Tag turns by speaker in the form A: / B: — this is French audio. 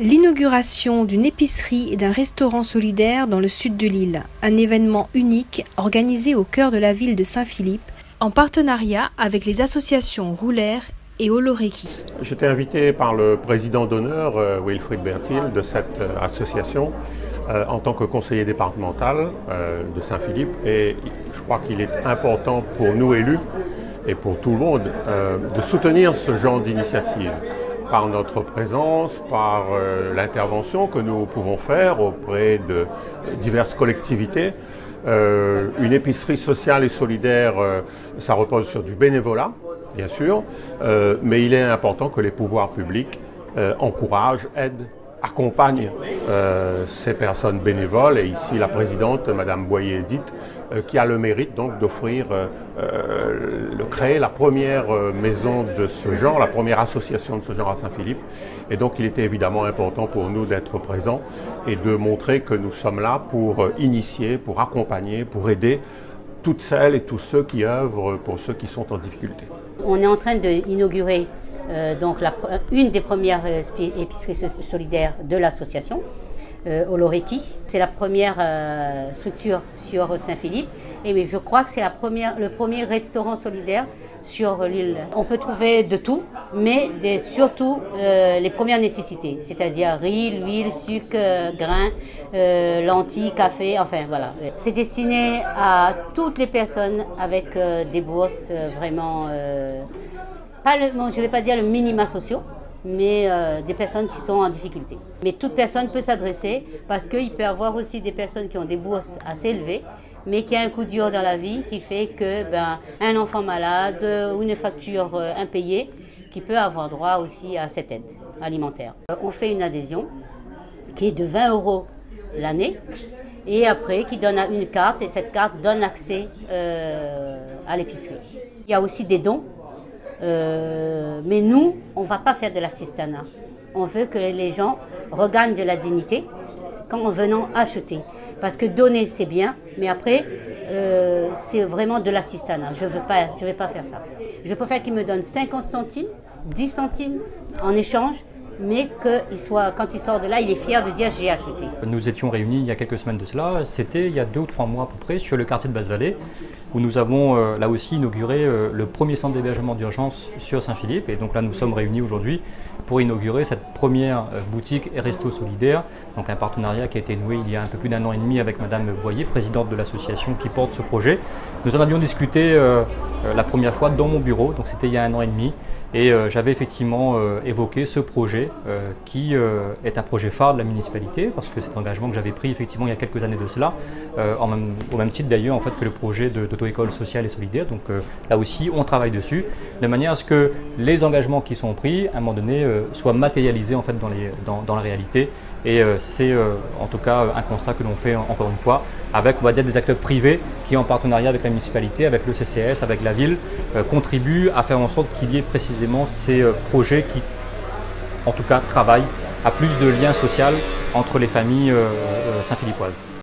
A: L'inauguration d'une épicerie et d'un restaurant solidaire dans le sud de l'île, un événement unique organisé au cœur de la ville de Saint-Philippe, en partenariat avec les associations Roulaire et Oloreki.
B: J'étais invité par le président d'honneur, Wilfried Bertil, de cette association, en tant que conseiller départemental de Saint-Philippe. Et je crois qu'il est important pour nous élus et pour tout le monde de soutenir ce genre d'initiative. Par notre présence, par l'intervention que nous pouvons faire auprès de diverses collectivités. Une épicerie sociale et solidaire, ça repose sur du bénévolat, bien sûr, mais il est important que les pouvoirs publics encouragent, aident, accompagnent ces personnes bénévoles. Et ici, la présidente, Madame Boyer-Edith, qui a le mérite donc d'offrir, de créer la première maison de ce genre, la première association de ce genre à Saint-Philippe. Et donc il était évidemment important pour nous d'être présents et de montrer que nous sommes là pour initier, pour accompagner, pour aider toutes celles et tous ceux qui œuvrent pour ceux qui sont en difficulté.
C: On est en train d'inaugurer une des premières épiceries solidaires de l'association. Oloreki. C'est la première structure sur Saint-Philippe et je crois que c'est le premier restaurant solidaire sur l'île. On peut trouver de tout, mais surtout les premières nécessités, c'est-à-dire riz, l'huile, sucre, grains, lentilles, café, enfin voilà. C'est destiné à toutes les personnes avec des bourses vraiment, je ne vais pas dire le minima sociaux, mais des personnes qui sont en difficulté. Mais toute personne peut s'adresser parce qu'il peut y avoir aussi des personnes qui ont des bourses assez élevées, mais qui a un coup dur dans la vie qui fait que un enfant malade ou une facture impayée qui peut avoir droit aussi à cette aide alimentaire. On fait une adhésion qui est de 20 € l'année et après qui donne une carte et cette carte donne accès à l'épicerie. Il y a aussi des dons. Mais nous, on ne va pas faire de l'assistanat. On veut que les gens regagnent de la dignité en venant acheter. Parce que donner, c'est bien, mais après, c'est vraiment de l'assistanat. Je ne vais pas faire ça. Je préfère qu'ils me donnent 50 centimes, 10 centimes en échange, mais quand il sort de là, il est fier de dire « j'ai acheté ».
D: Nous étions réunis il y a quelques semaines de cela, c'était il y a 2 ou 3 mois à peu près, sur le quartier de Basse-Vallée, où nous avons là aussi inauguré le premier centre d'hébergement d'urgence sur Saint-Philippe. Et donc là, nous sommes réunis aujourd'hui pour inaugurer cette première boutique et resto solidaire, donc un partenariat qui a été noué il y a un peu plus d'1 an et demi avec Madame Boyer, présidente de l'association qui porte ce projet. Nous en avions discuté la première fois dans mon bureau, donc c'était il y a 1 an et demi. Et j'avais effectivement évoqué ce projet qui est un projet phare de la municipalité, parce que c'est un engagement que j'avais pris effectivement il y a quelques années de cela, au même titre d'ailleurs en fait, que le projet d'auto-école sociale et solidaire. Donc là aussi on travaille dessus, de manière à ce que les engagements qui sont pris à un moment donné soient matérialisés en fait, dans la réalité. Et c'est en tout cas un constat que l'on fait encore une fois avec, on va dire, des acteurs privés qui, en partenariat avec la municipalité, avec le CCAS, avec la ville, contribuent à faire en sorte qu'il y ait précisément ces projets qui, en tout cas, travaillent à plus de liens sociaux entre les familles saint-philippoises.